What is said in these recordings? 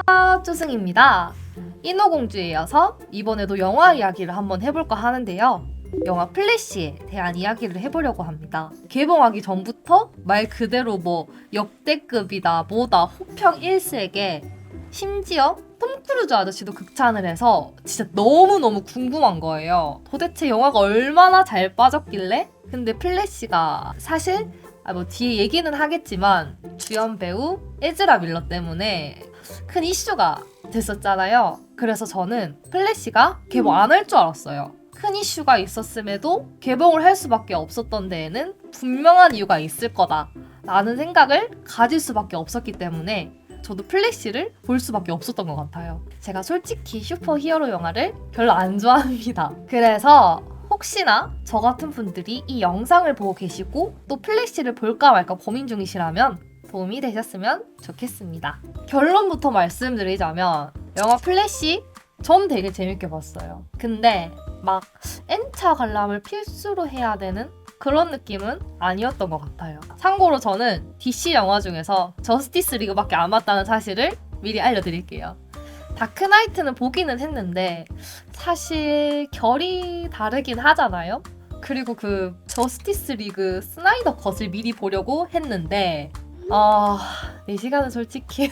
안녕하세요, 쭈승입니다. 인어공주에 이어서 이번에도 영화 이야기를 한번 해볼까 하는데요. 영화 플래시에 대한 이야기를 해보려고 합니다. 개봉하기 전부터 말 그대로 역대급이다 뭐다 호평 일색에 심지어 톰 크루즈 아저씨도 극찬을 해서 진짜 너무너무 궁금한 거예요. 도대체 영화가 얼마나 잘 빠졌길래? 근데 플래시가 사실 뒤에 얘기는 하겠지만 주연 배우 에즈라 밀러 때문에 큰 이슈가 됐었잖아요. 그래서 저는 플래시가 개봉 안 할 줄 알았어요. 큰 이슈가 있었음에도 개봉을 할 수밖에 없었던 데에는 분명한 이유가 있을 거다 라는 생각을 가질 수밖에 없었기 때문에 저도 플래시를 볼 수밖에 없었던 것 같아요. 제가 솔직히 슈퍼히어로 영화를 별로 안 좋아합니다. 그래서 혹시나 저 같은 분들이 이 영상을 보고 계시고 또 플래시를 볼까 말까 고민 중이시라면 도움이 되셨으면 좋겠습니다. 결론부터 말씀드리자면 영화 플래시 전 되게 재밌게 봤어요. 근데 막 N차 관람을 필수로 해야 되는 그런 느낌은 아니었던 것 같아요. 참고로 저는 DC 영화 중에서 저스티스 리그밖에 안 봤다는 사실을 미리 알려드릴게요. 다크나이트는 보기는 했는데 사실 결이 다르긴 하잖아요. 그리고 그 저스티스 리그 스나이더 컷을 미리 보려고 했는데 4시간은 솔직히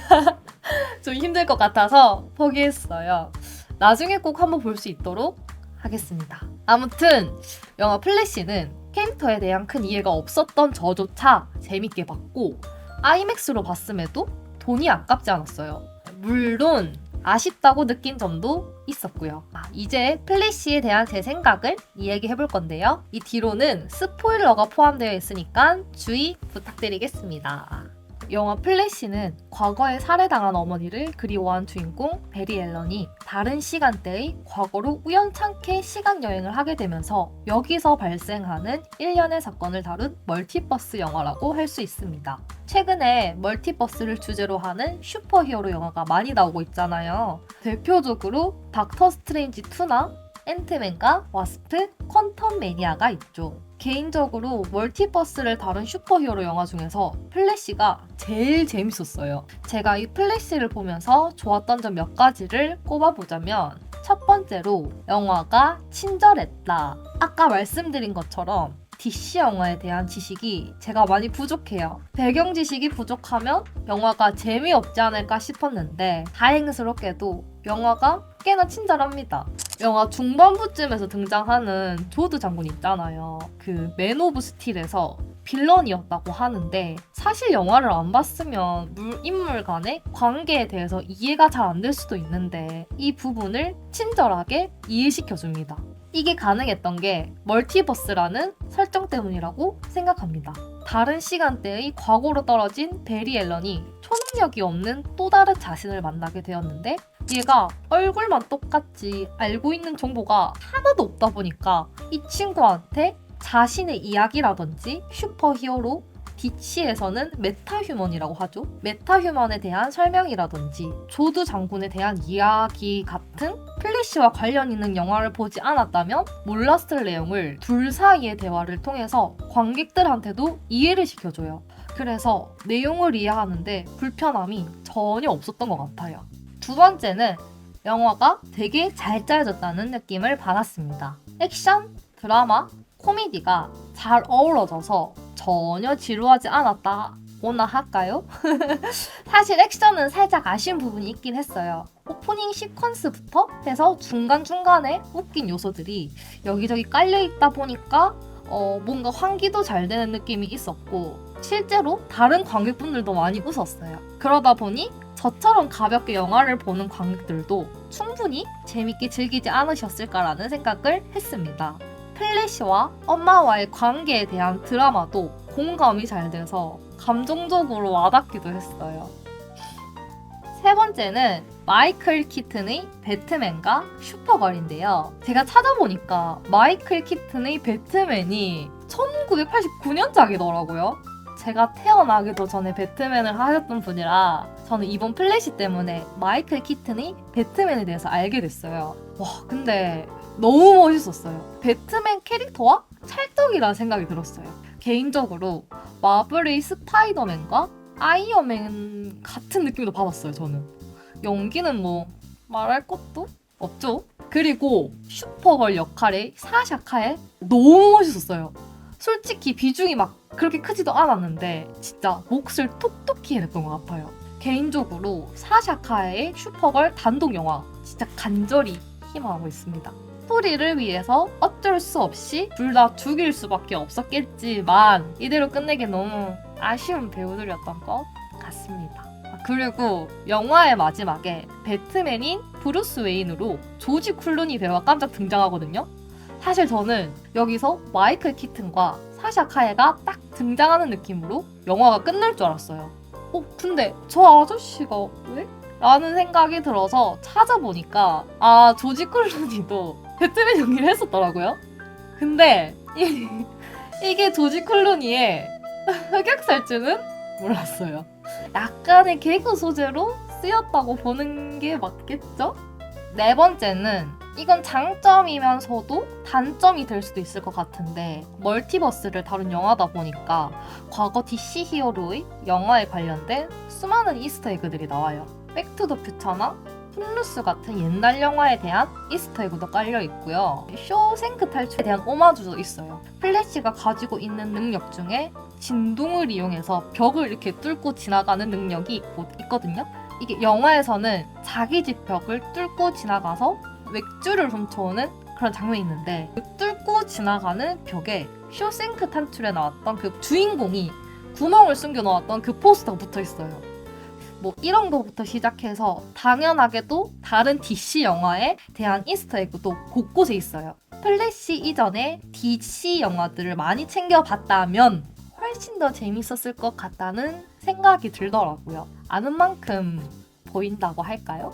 좀 힘들 것 같아서 포기했어요. 나중에 꼭 한번 볼 수 있도록 하겠습니다. 아무튼 영화 플래시는 캐릭터에 대한 큰 이해가 없었던 저조차 재밌게 봤고 아이맥스로 봤음에도 돈이 아깝지 않았어요. 물론 아쉽다고 느낀 점도 있었고요. 이제 플래시에 대한 제 생각을 이야기해볼 건데요. 이 뒤로는 스포일러가 포함되어 있으니까 주의 부탁드리겠습니다. 영화 플래시는 과거에 살해당한 어머니를 그리워한 주인공 베리 앨런이 다른 시간대의 과거로 우연찮게 시간여행을 하게 되면서 여기서 발생하는 일련의 사건을 다룬 멀티버스 영화라고 할 수 있습니다. 최근에 멀티버스를 주제로 하는 슈퍼히어로 영화가 많이 나오고 있잖아요. 대표적으로 닥터 스트레인지 2나 앤트맨과 와스프, 퀀텀 매니아가 있죠. 개인적으로 멀티버스를 다룬 슈퍼히어로 영화 중에서 플래시가 제일 재밌었어요. 제가 이 플래시를 보면서 좋았던 점 몇 가지를 꼽아보자면 첫 번째로 영화가 친절했다. 아까 말씀드린 것처럼 DC 영화에 대한 지식이 제가 많이 부족해요. 배경 지식이 부족하면 영화가 재미없지 않을까 싶었는데 다행스럽게도 영화가 꽤나 친절합니다. 영화 중반부쯤에서 등장하는 조드 장군 있잖아요. 그 맨 오브 스틸에서 빌런이었다고 하는데 사실 영화를 안 봤으면 인물 간의 관계에 대해서 이해가 잘 안 될 수도 있는데 이 부분을 친절하게 이해시켜줍니다. 이게 가능했던 게 멀티버스라는 설정 때문이라고 생각합니다. 다른 시간대의 과거로 떨어진 베리 앨런이 초능력이 없는 또 다른 자신을 만나게 되었는데 얘가 얼굴만 똑같지 알고 있는 정보가 하나도 없다 보니까 이 친구한테 자신의 이야기라든지 슈퍼히어로 DC에서는 메타휴먼이라고 하죠. 메타휴먼에 대한 설명이라든지 조드 장군에 대한 이야기 같은 플래시와 관련 있는 영화를 보지 않았다면 몰랐을 내용을 둘 사이의 대화를 통해서 관객들한테도 이해를 시켜줘요. 그래서 내용을 이해하는데 불편함이 전혀 없었던 것 같아요. 두 번째는 영화가 되게 잘 짜여졌다는 느낌을 받았습니다. 액션, 드라마, 코미디가 잘 어우러져서 전혀 지루하지 않았다고나 할까요? 사실 액션은 살짝 아쉬운 부분이 있긴 했어요. 오프닝 시퀀스부터 해서 중간중간에 웃긴 요소들이 여기저기 깔려있다 보니까 뭔가 환기도 잘 되는 느낌이 있었고 실제로 다른 관객분들도 많이 웃었어요. 그러다 보니 저처럼 가볍게 영화를 보는 관객들도 충분히 재밌게 즐기지 않으셨을까라는 생각을 했습니다. 플래시와 엄마와의 관계에 대한 드라마도 공감이 잘 돼서 감정적으로 와닿기도 했어요. 세 번째는 마이클 키튼의 배트맨과 슈퍼걸인데요. 제가 찾아보니까 마이클 키튼의 배트맨이 1989년작이더라고요. 제가 태어나기도 전에 배트맨을 하셨던 분이라 저는 이번 플래시 때문에 마이클 키튼의 배트맨에 대해서 알게 됐어요. 와, 근데 너무 멋있었어요. 배트맨 캐릭터와 찰떡이라는 생각이 들었어요. 개인적으로 마블의 스파이더맨과 아이언맨 같은 느낌도 받았어요, 저는. 연기는 뭐 말할 것도 없죠. 그리고 슈퍼걸 역할의 사샤 카에 너무 멋있었어요. 솔직히 비중이 막 그렇게 크지도 않았는데 진짜 몫을 톡톡히 해냈던 것 같아요. 개인적으로 사샤 카의 슈퍼걸 단독 영화 진짜 간절히 희망하고 있습니다. 스토리를 위해서 어쩔 수 없이 둘 다 죽일 수밖에 없었겠지만 이대로 끝내기 너무 아쉬운 배우들이었던 것 같습니다. 그리고 영화의 마지막에 배트맨인 브루스 웨인으로 조지 클루니 배우가 깜짝 등장하거든요. 사실 저는 여기서 마이클 키튼과 사샤 카에가 딱 등장하는 느낌으로 영화가 끝날 줄 알았어요. 근데 저 아저씨가 왜? 라는 생각이 들어서 찾아보니까 조지 클루니도 배트맨 연기를 했었더라고요. 근데 이게 조지 클루니의 흑역살줄은 몰랐어요. 약간의 개그 소재로 쓰였다고 보는 게 맞겠죠? 네 번째는 이건 장점이면서도 단점이 될 수도 있을 것 같은데 멀티버스를 다룬 영화다 보니까 과거 DC 히어로의 영화에 관련된 수많은 이스터 에그들이 나와요. 백투더퓨처나 풋루스 같은 옛날 영화에 대한 이스터 에그도 깔려 있고요. 쇼생크 탈출에 대한 오마주도 있어요. 플래시가 가지고 있는 능력 중에 진동을 이용해서 벽을 이렇게 뚫고 지나가는 능력이 있거든요. 이게 영화에서는 자기 집 벽을 뚫고 지나가서 맥주를 훔쳐오는 그런 장면이 있는데 그 뚫고 지나가는 벽에 쇼생크 탈출에 나왔던 그 주인공이 구멍을 숨겨 놓았던 그 포스터가 붙어 있어요. 뭐 이런 거부터 시작해서 당연하게도 다른 DC 영화에 대한 이스터 에그도 곳곳에 있어요. 플래시 이전에 DC 영화들을 많이 챙겨봤다면 훨씬 더 재밌었을 것 같다는 생각이 들더라고요. 아는 만큼 보인다고 할까요?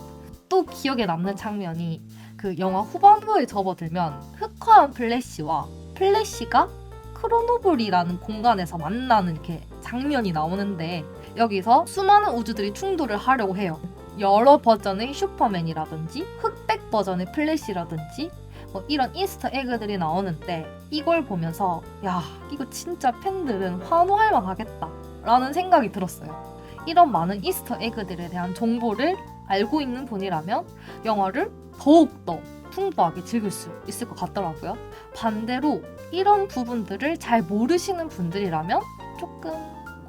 또 기억에 남는 장면이 그 영화 후반부에 접어들면 흑화한 플래시와 플래시가 크로노블이라는 공간에서 만나는 이렇게 장면이 나오는데 여기서 수많은 우주들이 충돌을 하려고 해요. 여러 버전의 슈퍼맨이라든지 흑백 버전의 플래시라든지 뭐 이런 이스터 에그들이 나오는데 이걸 보면서 야 이거 진짜 팬들은 환호할 만하겠다 라는 생각이 들었어요. 이런 많은 이스터 에그들에 대한 정보를 알고 있는 분이라면 영화를 더욱더 풍부하게 즐길 수 있을 것 같더라고요. 반대로 이런 부분들을 잘 모르시는 분들이라면 조금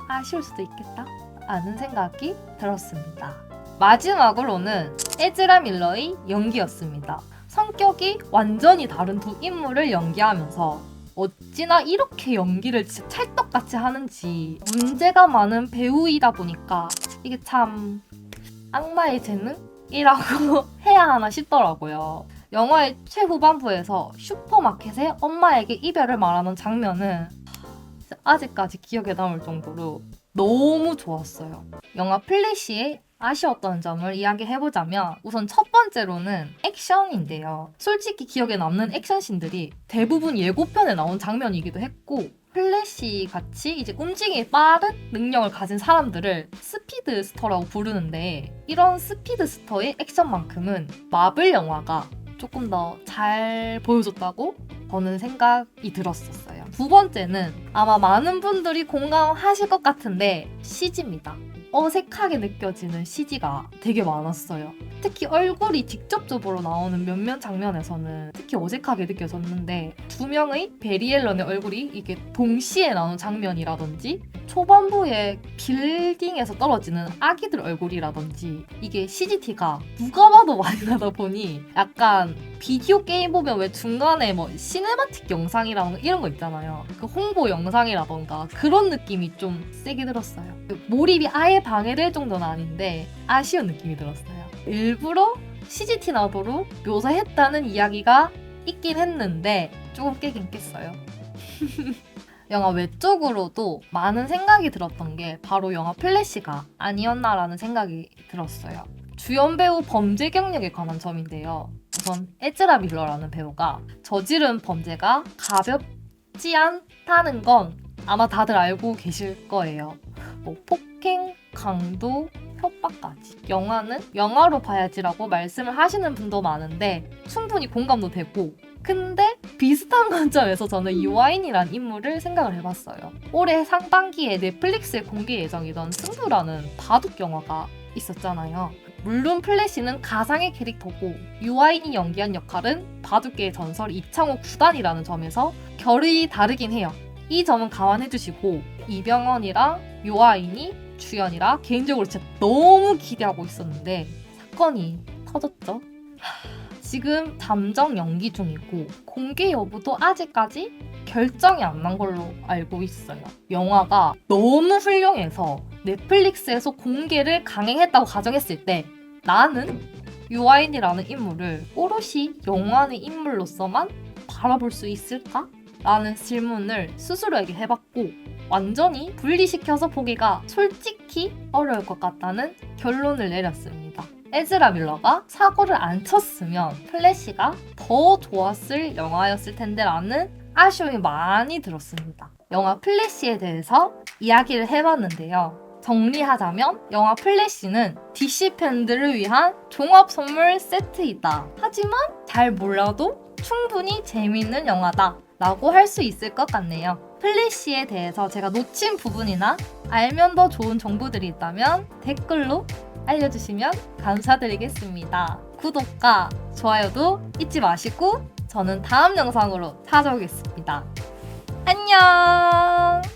아쉬울 수도 있겠다 라는 생각이 들었습니다. 마지막으로는 에즈라 밀러의 연기였습니다. 성격이 완전히 다른 두 인물을 연기하면서 어찌나 이렇게 연기를 진짜 찰떡같이 하는지 문제가 많은 배우이다 보니까 이게 참 악마의 재능이라고 해야 하나 싶더라고요. 영화의 최후반부에서 슈퍼마켓에 엄마에게 이별을 말하는 장면은 아직까지 기억에 남을 정도로 너무 좋았어요. 영화 플래시의 아쉬웠던 점을 이야기해보자면 우선 첫 번째로는 액션인데요. 솔직히 기억에 남는 액션씬들이 대부분 예고편에 나온 장면이기도 했고 플래시 같이 이제 움직임이 빠른 능력을 가진 사람들을 스피드스터라고 부르는데 이런 스피드스터의 액션만큼은 마블 영화가 조금 더 잘 보여줬다고 저는 생각이 들었었어요. 두 번째는 아마 많은 분들이 공감하실 것 같은데 CG입니다. 어색하게 느껴지는 CG가 되게 많았어요. 특히 얼굴이 직접적으로 나오는 몇몇 장면에서는 특히 어색하게 느껴졌는데 두 명의 베리 앨런의 얼굴이 이게 동시에 나오는 장면이라든지 초반부에 빌딩에서 떨어지는 아기들 얼굴이라든지 이게 CGT가 누가 봐도 많이 나다 보니 약간 비디오 게임 보면 왜 중간에 뭐 시네마틱 영상이라던가 이런 거 있잖아요. 그 홍보 영상이라던가 그런 느낌이 좀 세게 들었어요. 몰입이 아예 방해될 정도는 아닌데 아쉬운 느낌이 들었어요. 일부러 CGT 나도록 묘사했다는 이야기가 있긴 했는데 조금 깨긴 깼어요. 영화 외적으로도 많은 생각이 들었던 게 바로 영화 플래시가 아니었나라는 생각이 들었어요. 주연 배우 범죄 경력에 관한 점인데요. 우선 에즈라 밀러라는 배우가 저지른 범죄가 가볍지 않다는 건 아마 다들 알고 계실 거예요. 뭐 폭행, 강도, 협박까지. 영화는 영화로 봐야지라고 말씀을 하시는 분도 많은데 충분히 공감도 되고 근데 비슷한 관점에서 저는 유아인이란 인물을 생각을 해봤어요. 올해 상반기에 넷플릭스에 공개 예정이던 승부라는 바둑 영화가 있었잖아요. 물론 플래시는 가상의 캐릭터고 유아인이 연기한 역할은 바둑계의 전설 이창호 9단이라는 점에서 결이 다르긴 해요. 이 점은 감안해주시고 이병헌이랑 유아인이 주연이라 개인적으로 진짜 너무 기대하고 있었는데 사건이 터졌죠. 지금 잠정 연기 중이고 공개 여부도 아직까지 결정이 안 난 걸로 알고 있어요. 영화가 너무 훌륭해서 넷플릭스에서 공개를 강행했다고 가정했을 때 나는 유아인이라는 인물을 오롯이 영화의 인물로서만 바라볼 수 있을까? 라는 질문을 스스로에게 해봤고 완전히 분리시켜서 보기가 솔직히 어려울 것 같다는 결론을 내렸습니다. 에즈라 밀러가 사고를 안 쳤으면 플래시가 더 좋았을 영화였을 텐데 라는 아쉬움이 많이 들었습니다. 영화 플래시에 대해서 이야기를 해봤는데요. 정리하자면 영화 플래시는 DC 팬들을 위한 종합 선물 세트이다. 하지만 잘 몰라도 충분히 재미있는 영화다 라고 할 수 있을 것 같네요. 플래시에 대해서 제가 놓친 부분이나 알면 더 좋은 정보들이 있다면 댓글로 알려주시면 감사드리겠습니다. 구독과 좋아요도 잊지 마시고 저는 다음 영상으로 찾아오겠습니다. 안녕!